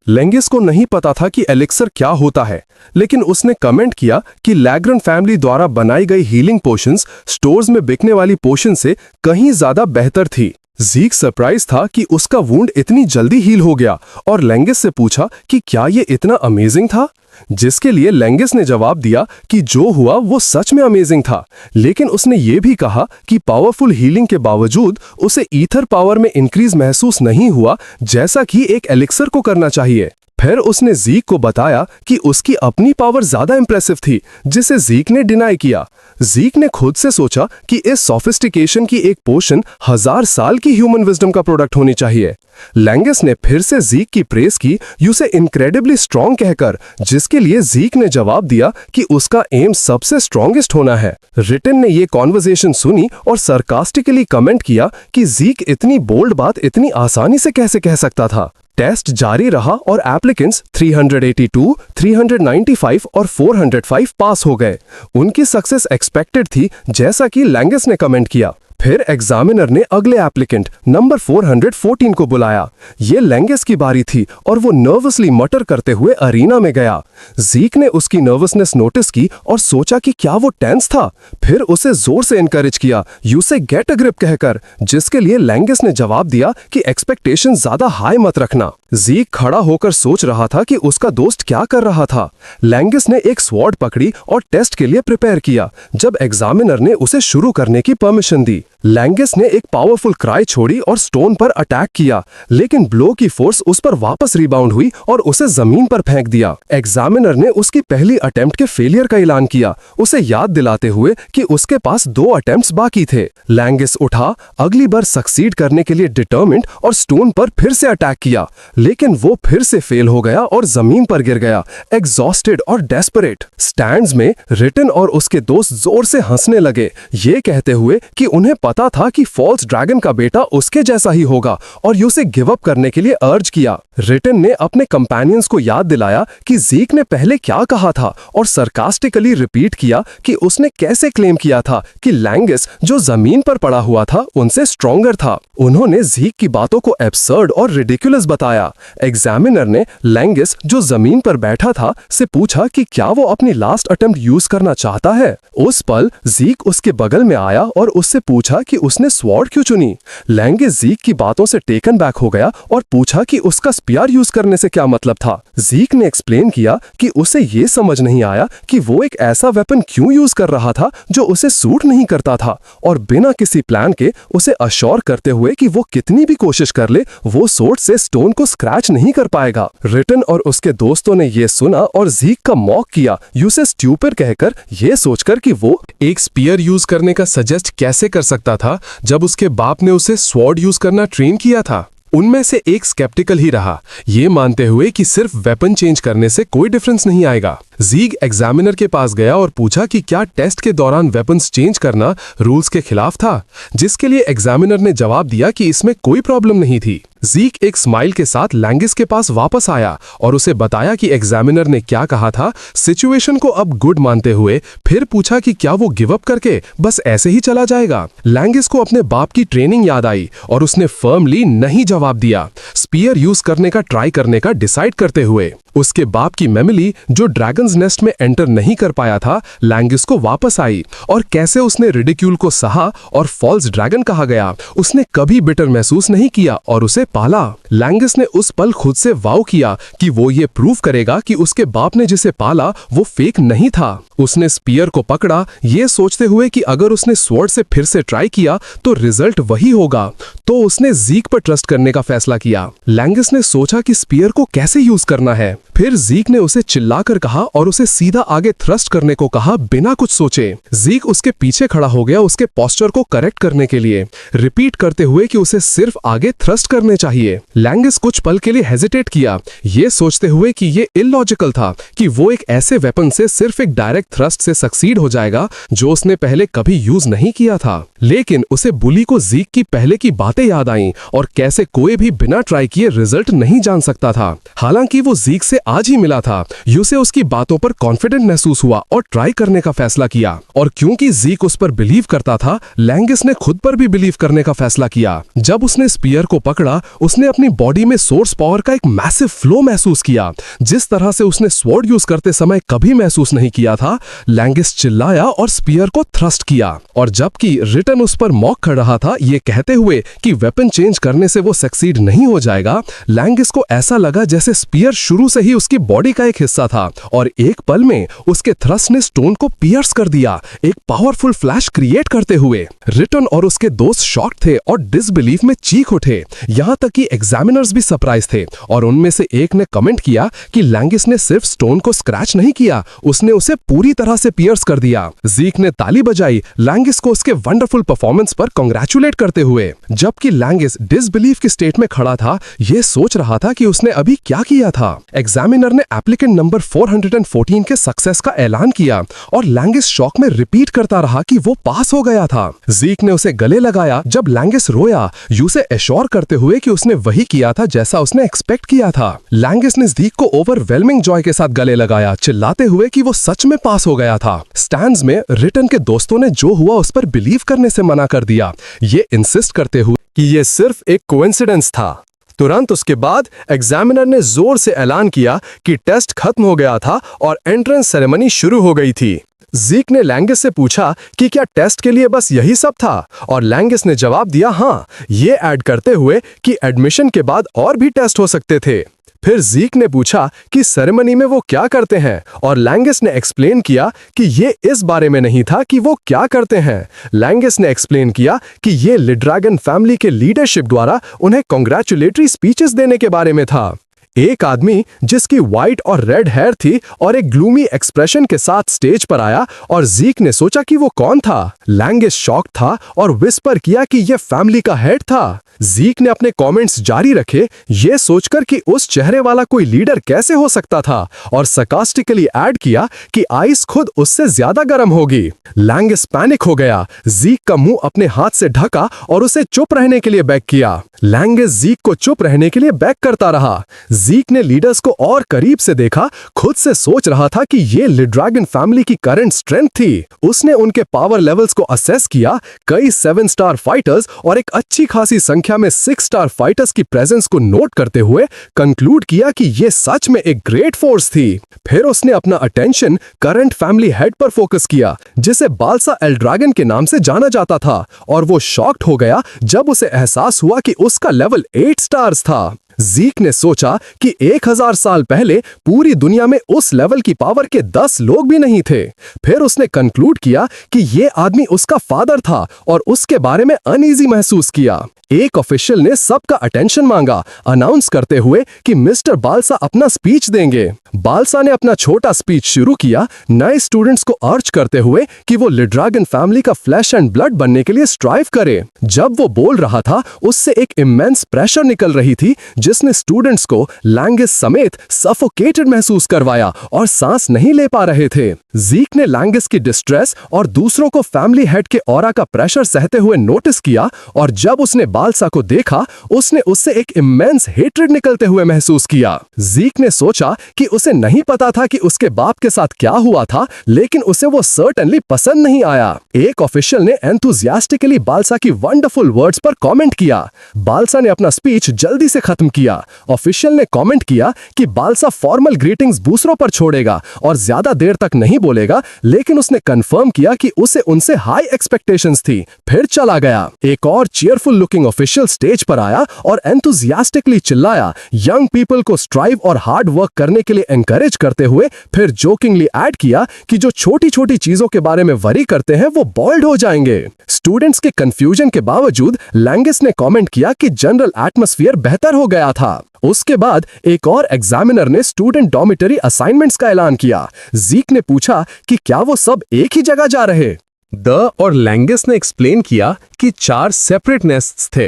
लेंगिस को नहीं पता था कि एलिक्सर क्या होता है, लेकिन उसने कमेंट किया कि लैग्रन फैमिली द्वारा बनाई गई हीलिंग पोशंस स्टोर्स में बिकने वाली पोशन से कहीं ज्यादा बेहतर थी। ज़ीक सरप्राइज था कि उसका वुंड इतनी जल्दी हील हो गया और लेंगिस से पूछा कि क्या ये इतना अमेजिंग था, जिसके लिए लेंगिस ने जवाब दिया कि जो हुआ वो सच में अमेजिंग था, लेकिन उसने ये भी कहा कि पावरफुल हीलिंग के बावजूद उसे ईथर पावर में इंक्रीज महसूस नहीं हुआ जैसा कि एक एलिक्सर को करना चाहिए। फिर उसने ज़ीक को बताया कि उसकी अपनी पावर ज्यादा इंप्रेसिव थी, जिसे ज़ीक ने डिनाई किया। ज़ीक ने खुद से सोचा कि इस सोफिस्टिकेशन की एक पोशन 1000 साल की ह्यूमन विजडम का प्रोडक्ट होनी चाहिए। लेंगिस ने फिर से ज़ीक की प्रेस की, यूसे इनक्रेडिबली स्ट्रॉन्ग कहकर, जिसके लिए ज़ीक ने जवाब दिया कि उसका एम सबसे स्ट्रॉन्गेस्ट होना है। रिटन ने ये कॉन्वर्सेशन सुनी और सरकास्टिकली कमेंट किया कि ज़ीक इतनी बोल्ड बात इतनी आसानी से कैसे कह सकता था। टेस्ट जारी रहा और एप्लीकेंट्स 382, 395 और 405 पास हो गए। उनकी सक्सेस एक्सपेक्टेड थी, जैसा कि लेंगिस ने कमेंट किया। फिर एग्जामिनर ने अगले एप्लीकेंट नंबर 414 को बुलाया। ये लेंगिस की बारी थी और वो नर्वसली मटर करते हुए अरीना में गया। ज़ीक ने उसकी नर्वसनेस नोटिस की और सोचा कि क्या वो टेंस था। फिर उसे जोर से एनकरेज किया, यू से गेट अ ग्रिप कहकर, जिसके लिए लेंगिस ने जवाब दिया कि एक्सपेक्टेशन ज्यादा हाई मत रखना। ज़ीक खड़ा होकर सोच रहा था कि उसका दोस्त क्या कर रहा था। लेंगिस ने एक स्वॉर्ड पकड़ी और टेस्ट के लिए प्रिपेयर किया। जब एग्जामिनर ने उसे शुरू करने की परमिशन दी, लेंगिस ने एक पावरफुल क्राई छोड़ी और स्टोन पर अटैक किया, लेकिन ब्लो की फोर्स उस पर वापस रिबाउंड हुई और उसे जमीन पर फेंक दिया। एग्जामिनर ने उसकी पहली अटेम्प्ट के फेलियर का ऐलान किया, उसे याद दिलाते हुए कि उसके पास 2 अटेम्प्ट्स बाकी थे। लेंगिस उठा, अगली बार सक्सीड करने के लिए डिटर्मिन्ड, और स्टोन पर फिर से अटैक किया, लेकिन वो फिर से फेल हो गया और जमीन पर गिर गया, एग्जॉस्टेड और डेस्परेट। स्टैंड्स में रिटन और उसके दोस्त जोर से हंसने लगे, ये कहते हुए कि उन्हें पता था कि फॉल्स ड्रैगन का बेटा उसके जैसा ही होगा, और उसे गिव अप करने के लिए अर्ज किया। रिटन ने अपने कंपेनियंस को याद दिलाया कि ज़ीक ने पहले क्या कहा था और सरकास्टिकली रिपीट किया कि उसने कैसे क्लेम किया था कि लेंगिस जो जमीन पर पड़ा हुआ था उनसे स्ट्रॉन्गर था। उन्होंने ज़ीक की बातों को एब्सर्ड और रिडिकुलस बताया। एग्जामिनर ने लेंगिस जो जमीन पर बैठा था से पूछा कि क्या वो अपनी लास्ट अटेम्प्ट यूज करना चाहता है। उस पल ज़ीक उसके बगल में आया और उससे पूछा कि उसने स्वॉर्ड क्यों चुनी। लेंगिस ज़ीक की बातों से टेकन बैक हो गया और पूछा कि उसका स्पीयर यूज करने से क्या मतलब था। ज़ीक ने एक्सप्लेन किया कि उसे ये समझ नहीं आया कि वो एक ऐसा वेपन क्यों यूज कर रहा था जो उसे सूट नहीं करता था, और बिना किसी प्लान के उसे अश्योर करते हुए कि वो कितनी भी कोशिश कर ले वो सोर्ड से स्टोन को स्क्रैच नहीं कर पाएगा। रिटन और उसके दोस्तों ने ये सुना और ज़ीक का मॉक किया, यूसे स्ट्यूपिड कहकर, ये सोचकर कि वो एक स्पीयर यूज करने का सजेस्ट कैसे कर सकता था जब उसके बाप ने उसे स्वॉर्ड यूज करना ट्रेन किया था। उनमें से एक स्केप्टिकल ही रहा, ये मानते हुए कि सिर्फ वेपन चेंज करने से कोई डिफरेंस नहीं आएगा। ज़ीक एग्जामिनर के पास गया और पूछा कि क्या टेस्ट के दौरान वेपन्स चेंज करना रूल्स के खिलाफ था, जिसके लिए एग्जामिनर ने जवाब दिया कि इसमें कोई प्रॉब्लम नहीं थी। ज़ीक एक स्माइल के साथ लेंगिस के पास वापस आया और उसे बताया कि एग्जामिनर ने क्या कहा था, सिचुएशन को अब गुड मानते हुए फिर पूछा कि क्या वो गिव अप करके बस ऐसे ही चला जाएगा। लेंगिस को अपने बाप की ट्रेनिंग याद आई और उसने फर्मली नहीं जवाब दिया, स्पीयर यूज करने का ट्राई करने का डिसाइड करते हुए। उसके बाप की मेमोरी जो ड्रैगन्स नेस्ट में एंटर नहीं कर पाया था, लैंगिस को वापस आई, और कैसे उसने रिडिक्यूल को सहा और फॉल्स ड्रैगन कहा गया। उसने कभी बिटर महसूस नहीं किया और उसे पाला। लैंगिस ने उस पल खुद से वाव किया कि वो ये प्रूव करेगा कि उसके बाप ने जिसे पाला वो फेक नहीं था। उसने स्पीयर को पकड़ा, ये सोचते हुए कि अगर उसने स्वॉर्ड से फिर से ट्राई किया तो रिजल्ट वही होगा। तो उसने ज़ीक पर ट्रस्ट करने का फैसला किया। लैंगिस ने सोचा कि स्पीयर को कैसे यूज करना है। फिर ज़ीक ने उसे चिल्लाकर कहा और उसे सीधा आगे थ्रस्ट करने को कहा बिना कुछ सोचे। ज़ीक उसके पीछे खड़ा हो गया उसके पोस्चर को करेक्ट करने के लिए, रिपीट करते हुए कि उसे सिर्फ आगे थ्रस्ट करने चाहिए। लैंगिस कुछ पल के लिए हेजिटेट किया, ये सोचते हुए कि ये इलॉजिकल था कि वो एक ऐसे वेपन से सिर्फ एक डायरेक्ट थ्रस्ट से सक्सीड हो जाएगा जो उसने पहले कभी यूज नहीं किया था। लेकिन उसे बुली को ज़ीक की पहले की बातें याद आईं और कैसे कोई भी बिना ट्राई किए रिजल्ट नहीं जान सकता था। हालांकि वो ज़ीक से आज ही मिला था, उसे उसकी बातों पर कॉन्फिडेंट महसूस हुआ और ट्राई करने का फैसला किया। और क्योंकि ज़ीक उस पर बिलीव करता था, लैंगिस ने खुद पर भी बिलीव करने का फैसला किया। जब उसने स्पीयर को पकड़ा, उसने अपनी बॉडी में सोर्स पावर का एक मैसिव फ्लो महसूस किया, जिस तरह से उसने स्वॉर्ड यूज करते समय कभी महसूस नहीं किया था। लैंगिस चिल्लाया और स्पीयर को थ्रस्ट किया, और जबकि रिटन उस पर मॉक कर रहा था, ये कहते हुए कि वेपन चेंज करने से वो सक्सीड नहीं हो जाएगा, लैंगिस को ऐसा लगा जैसे स्पीयर शुरू से ही उसकी बॉडी का एक हिस्सा था, और एक पल में उसके थ्रस्ट ने स्टोन को पियर्स कर दिया, एक पावरफुल फ्लैश क्रिएट करते हुए। रिटन और उसके दोस्त शॉक थे और डिसबिलीफ में चीख उठे। यहाँ तक कि एग्जामिनर्स भी सरप्राइज थे, और उनमें से एक ने कमेंट किया कि लैंगिस ने सिर्फ स्टोन को स्क्रैच नहीं किया, उसने उसे पूरी तरह से पियर्स कर दिया। ज़ीक ने ताली बजाई लैंगिस को उसके वंडरफुल परफॉर्मेंस पर कांग्रेचुलेट करते हुए, जबकि लैंगिस डिसबिलीफ के स्टेट में खड़ा था, ये सोच रहा था कि उसने अभी क्या किया था। एग्जामिनर ने एप्लीकेंट नंबर 414 के सक्सेस का ऐलान किया, और लैंगिस शॉक में रिपीट करता रहा कि वो पास हो गया था। ज़ीक ने उसे गले लगाया जब लैंगिस रोया, उसे एश्योर करते हुए कि उसने वही किया था जैसा उसने एक्सपेक्ट किया था। लैंगिस ने ज़ीक को ओवरवेलमिंग जॉय के साथ गले लगाया, चिल्लाते हुए कि वो सच में पास हो गया था। स्टैंड्स में रिटन के दोस्तों ने जो हुआ उस पर बिलीव करने से मना कर दिया, ये इंसिस्ट करते हुए कि ये सिर्फ एक कोइंसिडेंस था। तुरंत उसके बाद एग्जामिनर ने जोर से ऐलान किया कि टेस्ट खत्म हो गया था और एंट्रेंस सेरेमनी शुरू हो गई थी। ज़ीक ने लैंगिस से पूछा कि क्या टेस्ट के लिए बस यही सब था, और लैंगिस ने जवाब दिया हाँ, ये ऐड करते हुए कि एडमिशन के बाद और भी टेस्ट हो सकते थे। फिर ज़ीक ने पूछा कि सेरेमनी में वो क्या करते हैं, और लैंगिस ने एक्सप्लेन किया कि ये इस बारे में नहीं था कि वो क्या करते हैं। लैंगिस ने एक्सप्लेन किया कि ये लिड्रैगन फैमिली के लीडरशिप द्वारा उन्हें कॉन्ग्रेचुलेटरी स्पीचेस देने के बारे में था। एक आदमी जिसकी व्हाइट और रेड हेयर थी और एक ग्लूमी एक्सप्रेशन के साथ स्टेज पर आया, और ज़ीक ने सोचा कि वो कौन था। लैंगिस शॉक था और विस्पर किया कि यह फैमिली का हेड था। ज़ीक ने अपने कमेंट्स जारी रखे, ये सोचकर कि उस चेहरे वाला कोई लीडर कैसे हो सकता था, और सरकास्टिकली ऐड किया कि आइस खुद उससे ज्यादा गर्म होगी। लैंगिस पैनिक हो गया, ज़ीक का मुंह अपने हाथ से ढका और उसे चुप रहने के लिए बेग किया। लैंगिस ज़ीक को चुप रहने के लिए बेग करता रहा। ज़ीक ने लीडर्स को और करीब से देखा, खुद से सोच रहा था कि ये लिड्रैगन फैमिली की करंट स्ट्रेंथ थी। उसने उनके पावर लेवल्स को असेस किया, कई 7 स्टार फाइटर्स और एक अच्छी खासी संख्या में 6 स्टार फाइटर्स की प्रेजेंस को नोट करते हुए कंक्लूड किया कि ये सच में एक ग्रेट फोर्स थी। फिर उसने अपना अटेंशन करंट फैमिली हेड पर फोकस किया, जिसे बालसा एल ड्रैगन के नाम से जाना जाता था, और वो शॉक्ड हो गया जब उसे एहसास हुआ कि उसका लेवल 8 स्टार्स था। ज़ीक ने सोचा कि 1000 साल पहले पूरी दुनिया में उस लेवल की पावर के 10 लोग भी नहीं थे। फिर उसने कंक्लूड किया कि ये आदमी उसका फादर था और उसके बारे में अनईजी महसूस किया। एक ऑफिशियल ने सबका अटेंशन मांगा, अनाउंस करते हुए कि मिस्टर बालसा अपना स्पीच देंगे। बालसा ने अपना छोटा स्पीच शुरू किया, नए स्टूडेंट्स को अर्ज करते हुए कि वो लिड्रैगन फैमिली का फ्लैश एंड ब्लड बनने के लिए स्ट्राइव करे। जब वो बोल रहा था, उससे एक इमेंस प्रेशर निकल रही थी, जिसने स्टूडेंट्स को लैंगिस समेत सफोकेटेड महसूस करवाया और सांस नहीं ले पा रहे थे। ज़ीक ने लैंगिस की डिस्ट्रेस और दूसरों को फैमिली हेड के ऑरा का प्रेशर सहते हुए नोटिस किया, और जब उसने बालसा को देखा, उसने उससे एक इमेंस हेट्रेड निकलते हुए महसूस किया। ज़ीक ने सोचा कि उसे नहीं पता था कि उसके बाप के साथ क्या हुआ था, लेकिन उसे वो सर्टेनली पसंद नहीं आया। एक ऑफिशियल ने एंथुसियास्टिकली बालसा की वंडरफुल वर्ड्स पर कमेंट किया। बालसा ने अपना स्पीच जल्दी से खत्म किया। किया। ऑफिशियल ने कमेंट किया कि बालसा फॉर्मल ग्रीटिंग्स दूसरों पर छोड़ेगा और ज्यादा देर तक नहीं बोलेगा, लेकिन उसने कंफर्म किया कि उसे उनसे हाई एक्सपेक्टेशंस थी, फिर चला गया। एक और चीयरफुल लुकिंग ऑफिशियल स्टेज पर आया और एंथुजियास्टिकली चिल्लाया, यंग पीपल को स्ट्राइव और हार्ड वर्क करने के लिए एनकरेज करते हुए फिर जोकिंगली ऐड किया कि जो छोटी छोटी चीजों के बारे में वरी करते हैं वो बॉल्ड हो जाएंगे। स्टूडेंट्स के कंफ्यूजन के बावजूद लैंगिस ने कमेंट किया कि जनरल एटमॉस्फेयर बेहतर हो गया था। उसके बाद एक और एग्जामिनर ने स्टूडेंट डॉर्मिटरी असाइनमेंट्स का ऐलान किया। जीक ने पूछा कि क्या वो सब एक ही जगह जा रहे। द और लैंगिस ने एक्सप्लेन किया कि 4 सेपरेट नेस्ट्स थे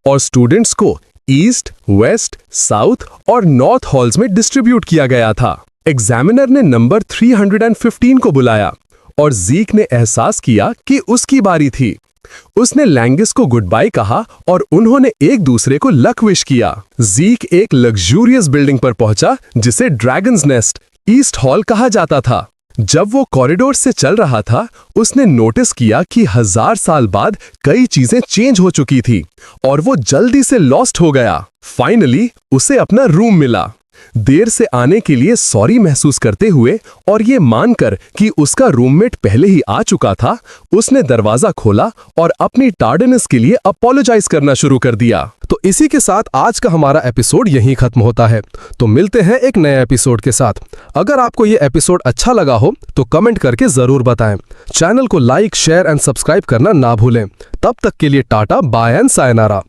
और स्टूडेंट्स को ईस्ट, वेस्ट, साउथ और नॉर्थ हॉल्स में डिस्ट्रीब्यूट किया गया था। एग्जामिनर ने नंबर 315 को बुलाया और जीक ने एहसास किया कि उसकी बारी थी। उसने लैंगिस को गुड बाय कहा और उन्होंने एक दूसरे को लक विश किया। जीक एक लग्जूरियस बिल्डिंग पर पहुंचा जिसे ड्रैगन्स नेस्ट ईस्ट हॉल कहा जाता था। जब वो कॉरिडोर से चल रहा था, उसने नोटिस किया कि 1000 साल बाद कई चीजें चेंज हो चुकी थी और वो जल्दी से लॉस्ट हो गया। फाइनली उसे अपना रूम मिला। देर से आने के लिए सॉरी महसूस करते हुए और ये मानकर कि उसका रूममेट पहले ही आ चुका था, उसने दरवाजा खोला और अपनी टार्डनेस के लिए अपोलोजाइज करना शुरू कर दिया। तो इसी के साथ आज का हमारा एपिसोड यहीं खत्म होता है। तो मिलते हैं एक नए एपिसोड के साथ। अगर आपको ये एपिसोड अच्छा लगा हो तो कमेंट करके जरूर बताएं। चैनल को लाइक, शेयर एंड सब्सक्राइब करना ना भूलें। तब तक के लिए टाटा, बाय एंड सायनारा।